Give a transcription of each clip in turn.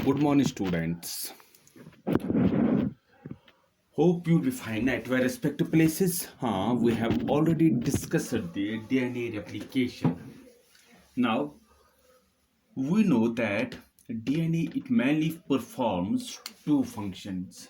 Good morning, students. Hope you be fine at your respective places. We have already discussed the DNA replication. Now, we know that DNA it mainly performs two functions.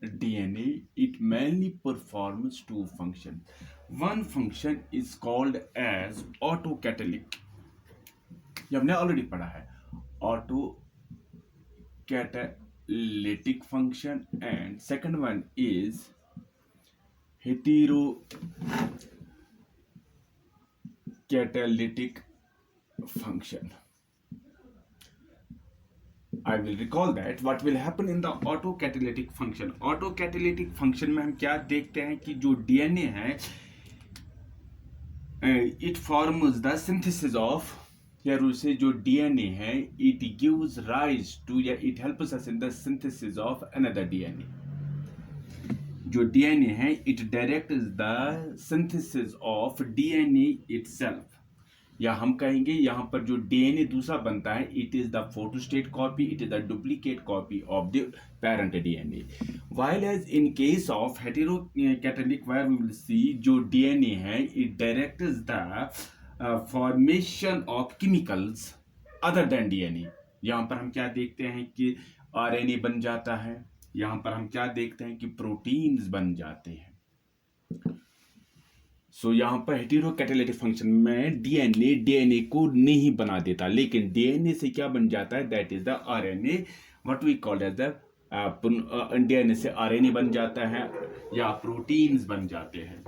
DNA it mainly performs two functions. One function is called as autocatalytic. ये हमने already पढ़ा है. Autocatalytic function, and second one is heterocatalytic function. I will recall that what will happen in the autocatalytic function. Autocatalytic function में हम क्या देखते हैं कि जो DNA है it forms the synthesis of या उसे जो DNA है it gives rise to या it helps us in the synthesis of another DNA. जो DNA है it directs the synthesis of DNA itself. या हम कहेंगे यहाँ पर जो DNA दूसरा बनता है it is the photostate copy, it is the duplicate copy of the parent DNA. While as in case of heterocatalytic where we will see जो DNA है it directs the formation of chemicals other than DNA. यहाँ पर हम क्या देखते हैं कि RNA बन जाता है, यहाँ पर हम क्या देखते हैं कि प्रोटीन्स बन जाते हैं. यहाँ पर हेटेरोकैटालिटिक फंक्शन में डीएनए को नहीं बना देता, लेकिन डीएनए से क्या बन जाता है, that is the RNA, what we call as the DNA से आरएनए बन जाता है या प्रोटीन्स बन जाते हैं.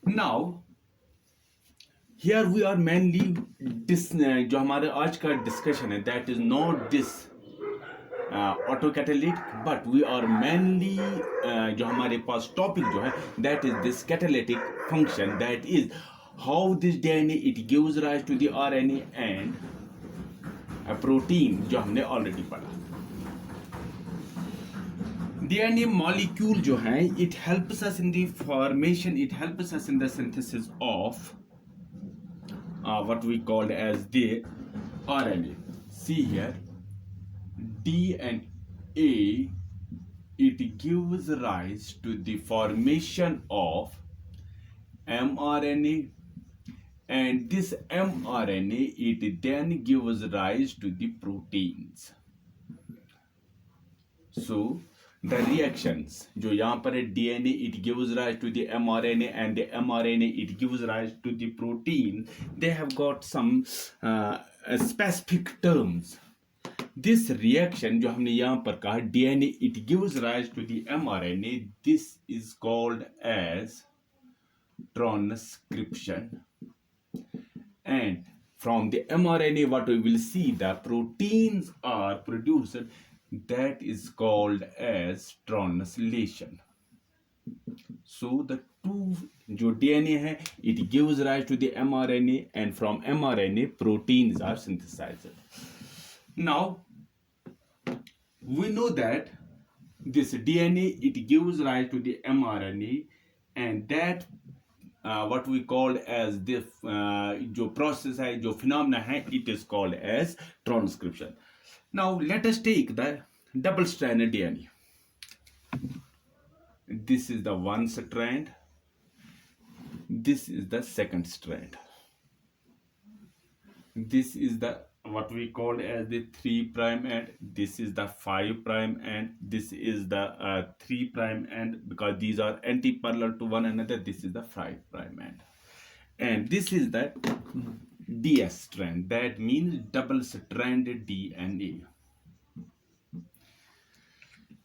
Now here we are mainly जो हमारा आज का डिस्कशन है that is not this autocatalytic, but we are mainly जो हमारे पास टॉपिक जो है that is this catalytic function, that is how this DNA it gives rise to the RNA and a protein जो हमने already पढ़ा. DNA molecule जो है it helps us in the formation, it helps us in the synthesis of what we called as the RNA. See here, DNA it gives rise to the formation of mRNA, and this mRNA it then gives rise to the proteins. So the reactions जो यहाँ पर है DNA it gives rise to the mRNA and the mRNA it gives rise to the protein, they have got some specific terms. This reaction जो हमने यहाँ पर कहा DNA it gives rise to the mRNA, this is called as transcription, and from the mRNA what we will see the proteins are produced, that is called as translation. So the two जो DNA है it gives rise to the mRNA, and from mRNA proteins are synthesized. Now we know that this DNA it gives rise to the mRNA, and that what we call as the जो process है जो phenomena है it is called as transcription. Now let us take the double stranded DNA. This is the one strand, this is the second strand, this is the what we call as the 3' end, this is the 5' end, this is the 3' end, because these are anti-parallel to one another, this is the 5' end, and this is the DS strand, that means double stranded DNA.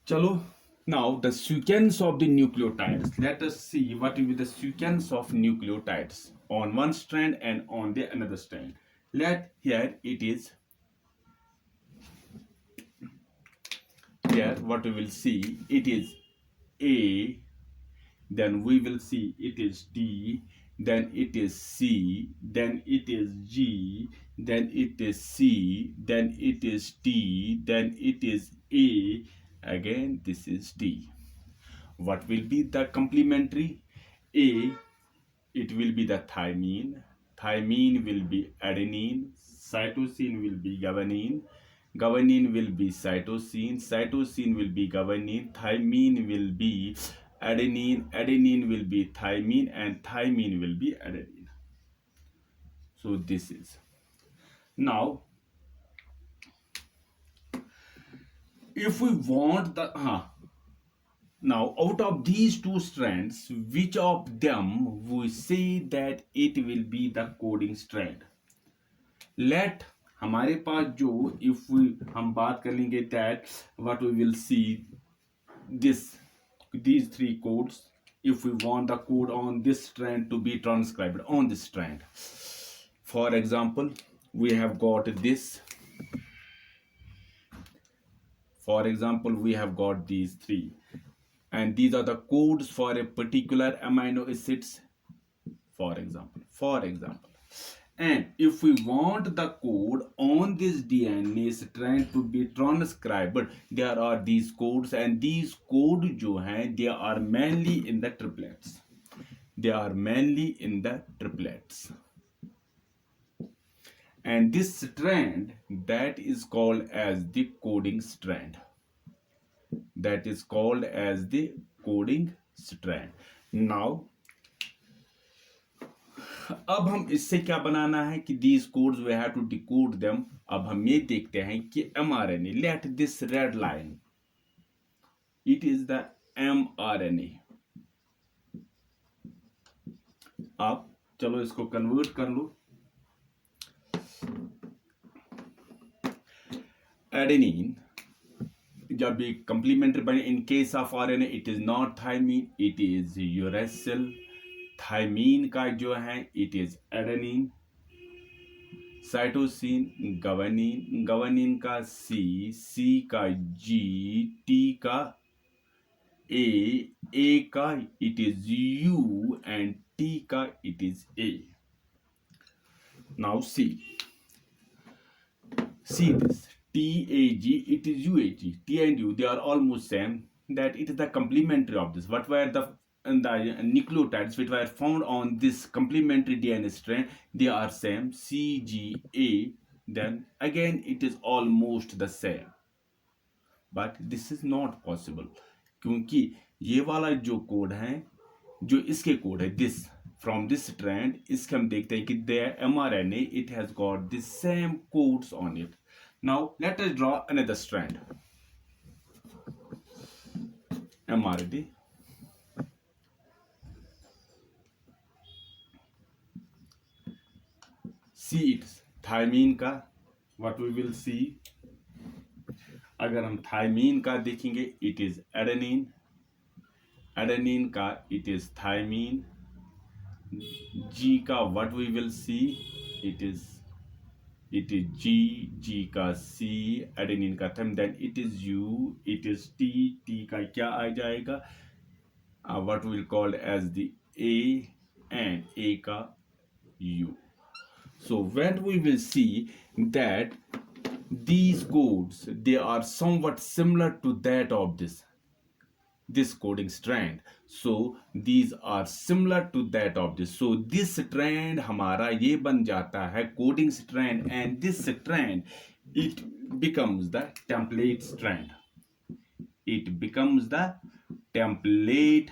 Chalo, now the sequence of the nucleotides, let us see what will be the sequence of nucleotides on one strand and on the another strand. Here it is. Here what we will see, it is A, then we will see it is D, then it is C, then it is G, then it is C, then it is T, then it is A, again this is D. What will be the complementary? A, it will be the thymine, thymine will be adenine, cytosine will be guanine, guanine will be cytosine, cytosine will be guanine, thymine will be adenine, adenine will be thymine, and thymine will be adenine. So this is. Now, if we want the now out of these two strands, which of them we say that it will be the coding strand? Let हमारे पास जो if we हम बात कर लेंगे that what we will see these three codes if we want the code on this strand to be transcribed on this strand. For example, we have got this. For example, we have got these three, and these are the codes for a particular amino acids. For example, and if we want the code on this DNA strand to be transcribed, there are these codes, and these codes जो हैं they are mainly in the triplets. They are mainly in the triplets. And this strand that is called as the coding strand. That is called as the coding strand. Now, अब हम इससे क्या बनाना है कि these codes we have to decode them. अब हम ये देखते हैं कि mRNA, let this red line, it is the mRNA. आप चलो इसको कन्वर्ट कर लो. Adenine जब भी complementary बने, in case of RNA it is not thymine, it is uracil. Thymine का जो है it is adenine. Cytosine guanine, guanine का सी का जी, टी का ए का it is U, and T का it is A. Now see this TAG, it is UAG. T and U, they are almost same, that it is the complementary of this. What were the nucleotides which were found on this complementary DNA strand? They are same, CGA. Then again it is almost the same, but this is not possible क्योंकि ये वाला जो code है, जो इसके code है, this from this strand, इसके हम देखते हैं कि their mRNA, it has got the same codes on it. Now let us draw another strand. mRNA, see it thymine का, what we will see, अगर हम थाइमीन का देखेंगे it is adenine, adenine का it is thymine. G का what we will see, it is G का C, adenine का thym. Then it is U, it is T का क्या आ जाएगा, what we will call as the A, and A का U. So when we will see that these codes, they are somewhat similar to that of this coding strand. So these are similar to that of this. So this strand हमारा ये बन जाता है coding strand, and this strand, it becomes the template strand. It becomes the template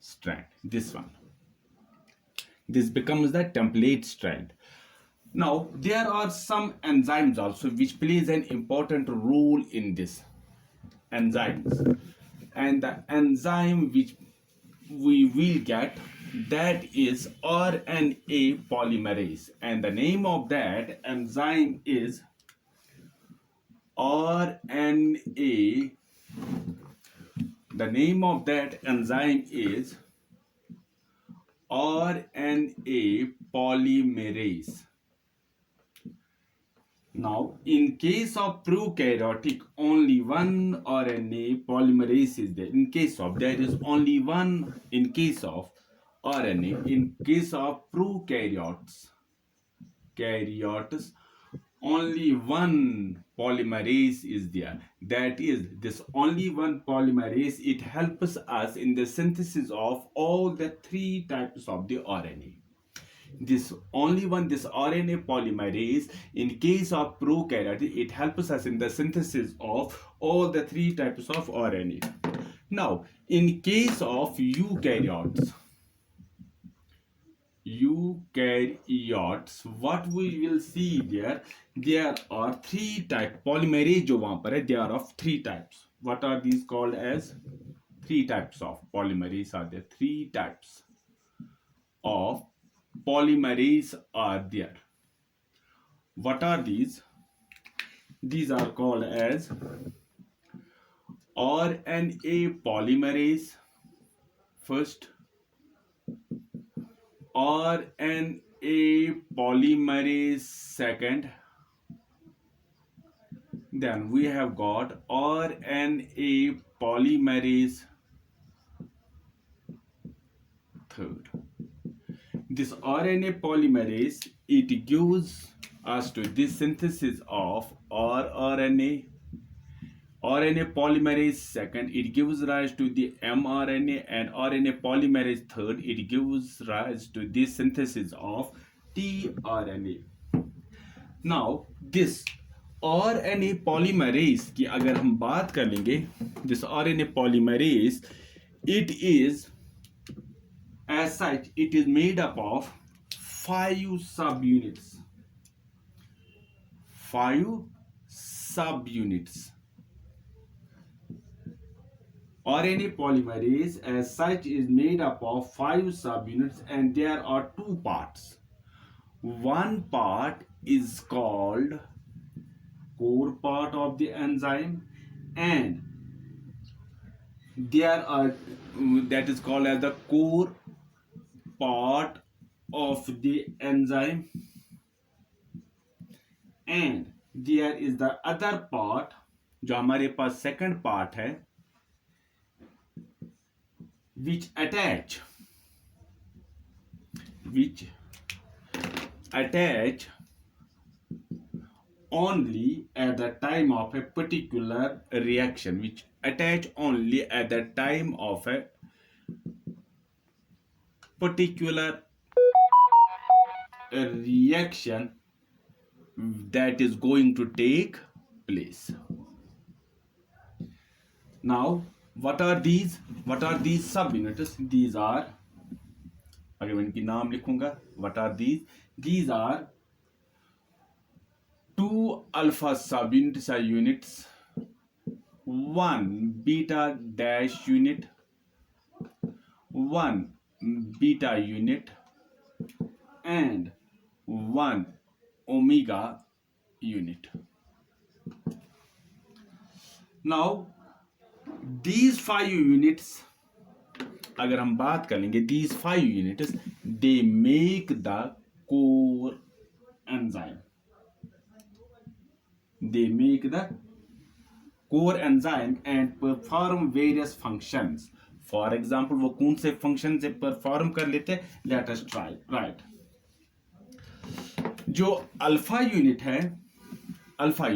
strand. This one. This becomes the template strand. Now there are some enzymes also which plays an important role in this. Enzymes, and the enzyme which we will get, that is RNA polymerase, and the name of that enzyme is RNA. The name of that enzyme is RNA polymerase. Now, in case of prokaryotic, only one RNA polymerase is there. In case of, there is only one, in case of RNA, in case of prokaryotes, only one polymerase is there. That is, this only one polymerase, it helps us in the synthesis of all the three types of the RNA. This only one, this RNA polymerase, in case of prokaryote, it helps us in the synthesis of all the three types of RNA. Now, in case of eukaryotes, what we will see there are three types. Polymerase जो वहां पर है, they are of three types. What are these called as? Three types of polymerase are there. Three types of polymerase are there. What are these? These are called as RNA polymerase first, RNA polymerase second, then we have got RNA polymerase third. This RNA polymerase, it gives us to this synthesis of rRNA. RNA polymerase second, it gives rise to the mRNA, and RNA polymerase third, it gives rise to this synthesis of tRNA. Now this RNA polymerase की अगर हम बात कर लेंगे, this RNA polymerase, it is as such, it is made up of 5 subunits. 5 subunits. RNA polymerase as such is made up of 5 subunits, and there are two parts. One part is called core part of the enzyme, and there are that is called as the core part of the enzyme, and there is the other part जो हमारे पास second part है, which attach only at the time of a particular reaction, which attach only at the time of a particular reaction that is going to take place. Now, what are these subunits? These are, अगर मैं इनकी नाम लिखूंगा, what are these? These are 2 alpha subunits are units, 1 beta dash unit, 1 beta unit, and 1 omega unit. Now these 5 units, अगर हम बात कर लेंगे, these 5 units, they make the core enzyme. They make the core enzyme and perform various functions. For example, वो कौन से function से perform कर लेते हैं? Let us try. Right. जो अल्फा यूनिट है, अल्फा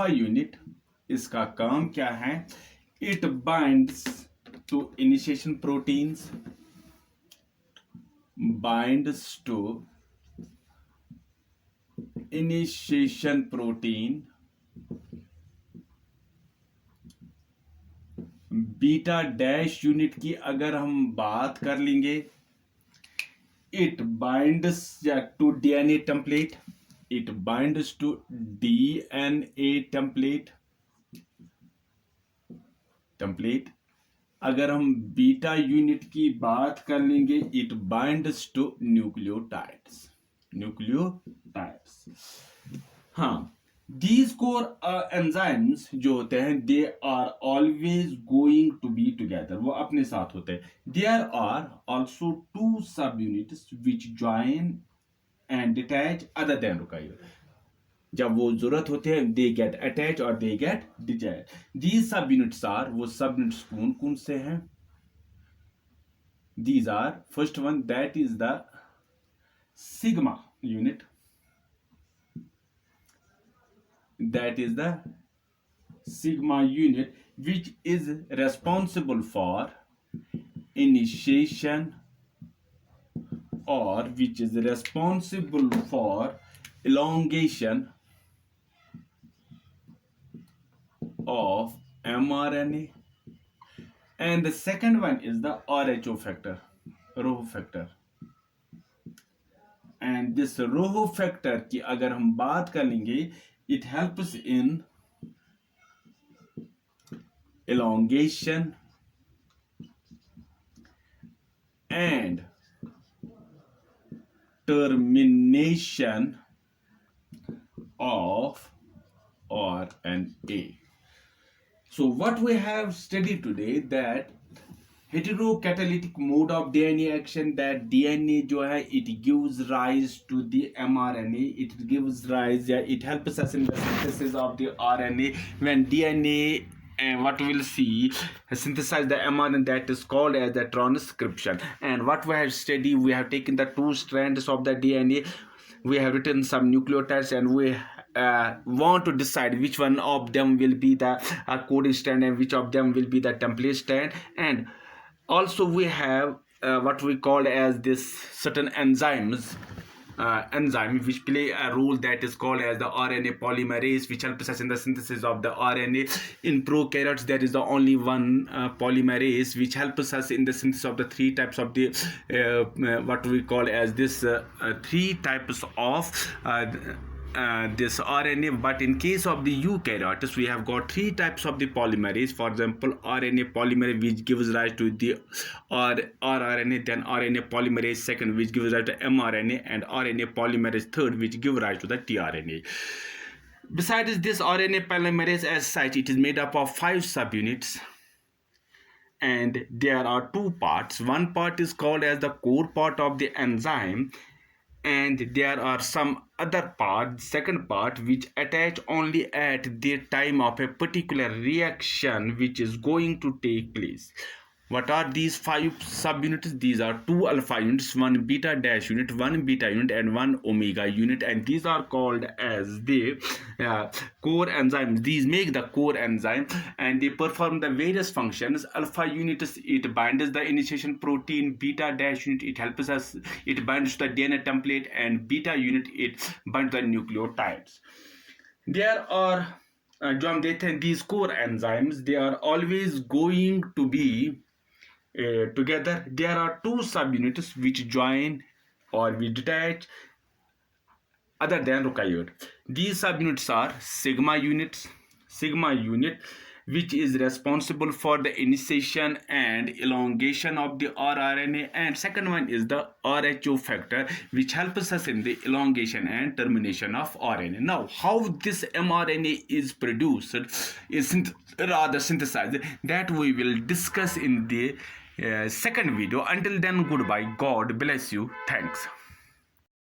यूनिट इसका काम क्या है? It binds to initiation proteins, binds to initiation protein, beta dash unit की अगर हम बात कर लेंगे, it binds to DNA template, it binds to DNA template. अगर हम बीटा यूनिट की बात कर लेंगे, it binds to nucleotides. हाँ, these core enzymes जो होते हैं, they are always going to be together. वो अपने साथ होते हैं. There are also 2 subunits which join and detach other than eukaryote. जब वो जरूरत होते हैं, they get attached or they get detached. These subunits are, वो subunits कौन से हैं? These are, first one, that is the sigma unit. That is the sigma unit, which is responsible for initiation or which is responsible for elongation of mRNA, and the second one is the Rho factor, and this Rho factor की अगर हम बात करेंगे, it helps in elongation and termination of RNA. So what we have studied today, that heterocatalytic mode of DNA action, that DNA जो है it gives rise to the mRNA, it gives rise, it helps us in the synthesis of the RNA. When DNA and what we'll see synthesize the mRNA, that is called as the transcription. And what we have studied, we have taken the two strands of the DNA, we have written some nucleotides, and we want to decide which one of them will be the coding strand and which of them will be the template strand. And also we have what we call as this certain enzymes, enzyme which play a role, that is called as the RNA polymerase, which helps us in the synthesis of the RNA. In prokaryotes there is the only one polymerase which helps us in the synthesis of the three types of the what we call as this three types of this RNA. But in case of the eukaryotes, we have got three types of the polymerase. For example, RNA polymerase, which gives rise to the rRNA, then RNA polymerase second, which gives rise to mRNA, and RNA polymerase third, which gives rise to the tRNA. Besides this RNA polymerase as such, it is made up of 5 subunits, and there are two parts. One part is called as the core part of the enzyme, and there are some other part, second part, which attach only at the time of a particular reaction which is going to take place. What are these 5 subunits? These are 2 alpha units, 1 beta dash unit, 1 beta unit, and 1 omega unit, and these are called as the core enzymes. These make the core enzyme, and they perform the various functions. Alpha unit, it binds the initiation protein. Beta dash unit, it helps us, it binds to the DNA template, and beta unit, it binds the nucleotides. There are जो हम देखते हैं, these core enzymes, they are always going to be together. There are 2 subunits which join or we detach other than prokaryote. These subunits are sigma units. Sigma unit, which is responsible for the initiation and elongation of the rRNA, and second one is the Rho factor, which helps us in the elongation and termination of RNA. Now, how this mRNA is produced, is rather synthesized, that we will discuss in the second video. Until then, goodbye. God bless you. Thanks.